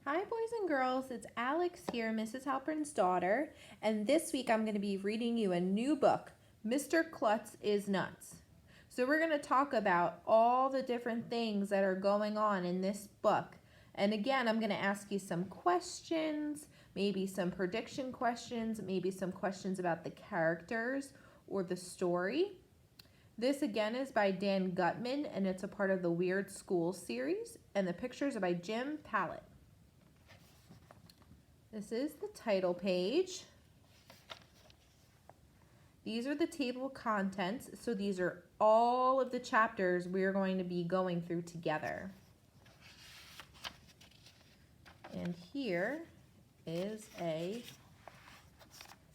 Hi, boys and girls. It's Alex here, Mrs. Halpern's daughter, and this week I'm going to be reading you a new book, Mr. Klutz is Nuts. So we're going to talk about all the different things that are going on in this book. And again, I'm going to ask you some questions, maybe some prediction questions, maybe some questions about the characters or the story. This again is by Dan Gutman, and it's a part of the Weird School series, and the pictures are by Jim Pallett. This is the title page. These are the table of contents, so these are all of the chapters we're going to be going through together. And here is a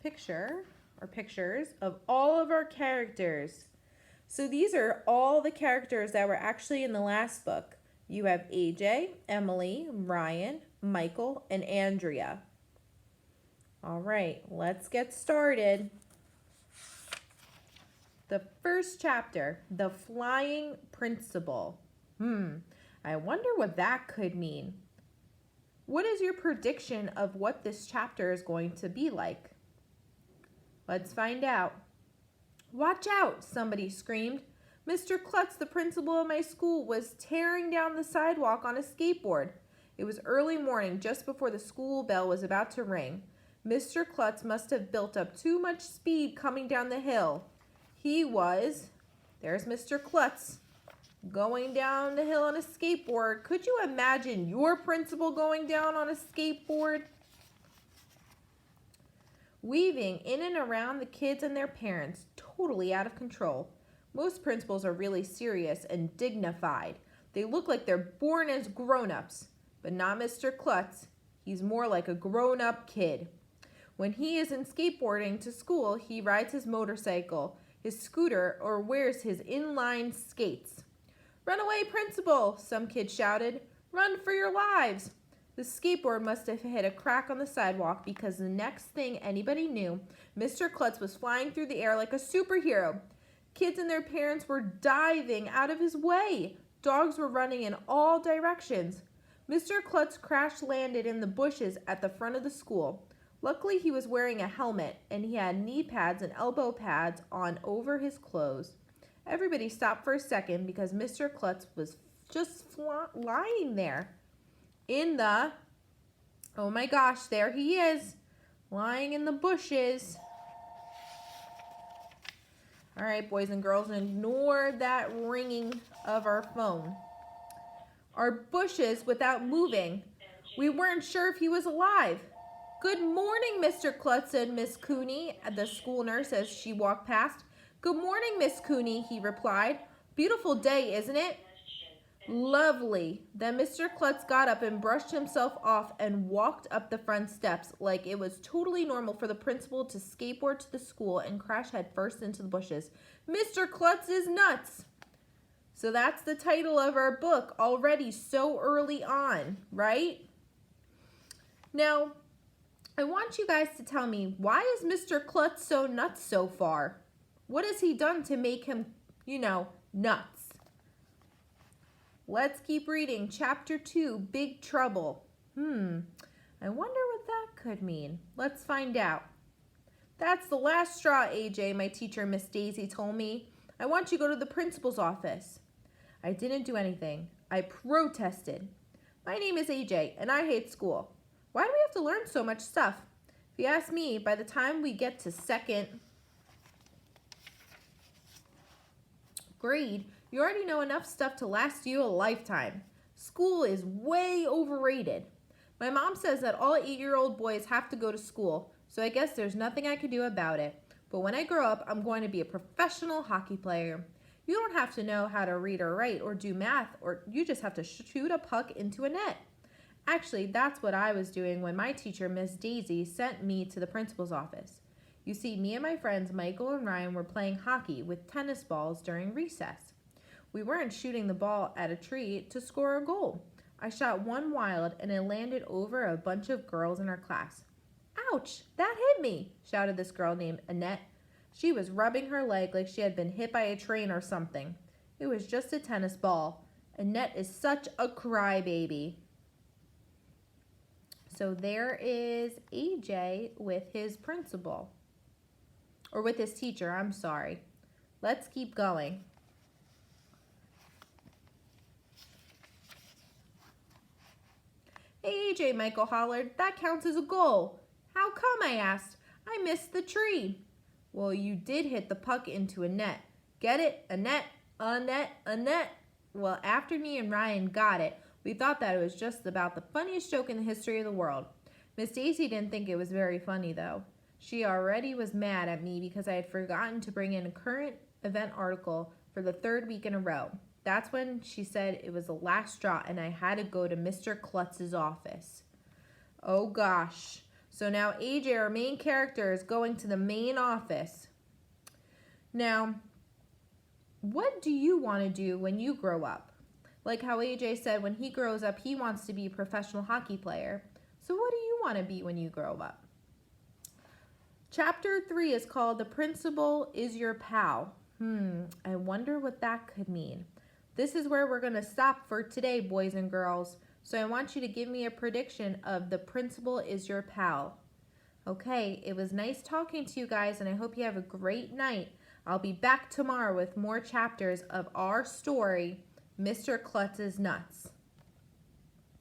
picture or pictures of all of our characters. So these are all the characters that were actually in the last book. You have AJ, Emily, Ryan, Michael, and Andrea. All right, let's get started. The first chapter, The Flying Principal. I wonder what that could mean. What is your prediction of what this chapter is going to be like? Let's find out. Watch out, somebody screamed. Mr. Klutz, the principal of my school, was tearing down the sidewalk on a skateboard. It was early morning, just before the school bell was about to ring. Mr. Klutz must have built up too much speed coming down the hill. There's Mr. Klutz, going down the hill on a skateboard. Could you imagine your principal going down on a skateboard? Weaving in and around the kids and their parents, totally out of control. Most principals are really serious and dignified. They look like they're born as grown-ups, but not Mr. Klutz. He's more like a grown-up kid. When he isn't skateboarding to school, he rides his motorcycle, his scooter, or wears his inline skates. Run away, principal, some kids shouted. Run for your lives. The skateboard must have hit a crack on the sidewalk because the next thing anybody knew, Mr. Klutz was flying through the air like a superhero. Kids and their parents were diving out of his way. Dogs were running in all directions. Mr. Klutz crash-landed in the bushes at the front of the school. Luckily, he was wearing a helmet, and he had knee pads and elbow pads on over his clothes. Everybody stopped for a second because Mr. Klutz was just lying there oh my gosh, there he is, lying in the bushes. All right, boys and girls, ignore that ringing of our phone. Our bushes without moving. We weren't sure if he was alive. Good morning, Mr. Klutz, said Miss Cooney, the school nurse, as she walked past. Good morning, Miss Cooney, he replied. Beautiful day, isn't it? Lovely. Then Mr. Klutz got up and brushed himself off and walked up the front steps like it was totally normal for the principal to skateboard to the school and crash headfirst into the bushes. Mr. Klutz is nuts. So that's the title of our book already so early on, right? Now, I want you guys to tell me, why is Mr. Klutz so nuts so far? What has he done to make him, nuts? Let's keep reading. Chapter 2, Big Trouble. I wonder what that could mean. Let's find out. That's the last straw, AJ, my teacher, Miss Daisy, told me. I want you to go to the principal's office. I didn't do anything. I protested. My name is AJ, and I hate school. Why do we have to learn so much stuff? If you ask me, by the time we get to second grade, you already know enough stuff to last you a lifetime. School is way overrated. My mom says that all 8-year-old boys have to go to school, so I guess there's nothing I can do about it. But when I grow up, I'm going to be a professional hockey player. You don't have to know how to read or write or do math, or you just have to shoot a puck into a net. Actually, that's what I was doing when my teacher, Miss Daisy, sent me to the principal's office. You see, me and my friends Michael and Ryan were playing hockey with tennis balls during recess. We weren't shooting the ball at a tree to score a goal. I shot one wild and it landed over a bunch of girls in our class. Ouch, that hit me, shouted this girl named Annette. She was rubbing her leg like she had been hit by a train or something. It was just a tennis ball. Annette is such a crybaby. so there is AJ with his principal. Or with his teacher, I'm sorry. Let's keep going. Hey, AJ, Michael hollered. That counts as a goal. How come, I asked. I missed the tree. Well, you did hit the puck into a net. Get it? A net, a net, a net. Well, after me and Ryan got it, we thought that it was just about the funniest joke in the history of the world. Miss Daisy didn't think it was very funny, though. She already was mad at me because I had forgotten to bring in a current event article for the 3rd week in a row. That's when she said it was the last straw and I had to go to Mr. Klutz's office. Oh gosh. So now AJ, our main character, is going to the main office. Now, what do you want to do when you grow up? Like how AJ said when he grows up, he wants to be a professional hockey player. So what do you want to be when you grow up? Chapter 3 is called The Principal is Your Pal. I wonder what that could mean. This is where we're going to stop for today, boys and girls. So I want you to give me a prediction of The Principal is Your Pal. Okay, it was nice talking to you guys, and I hope you have a great night. I'll be back tomorrow with more chapters of our story, Mr. Klutz's Nuts.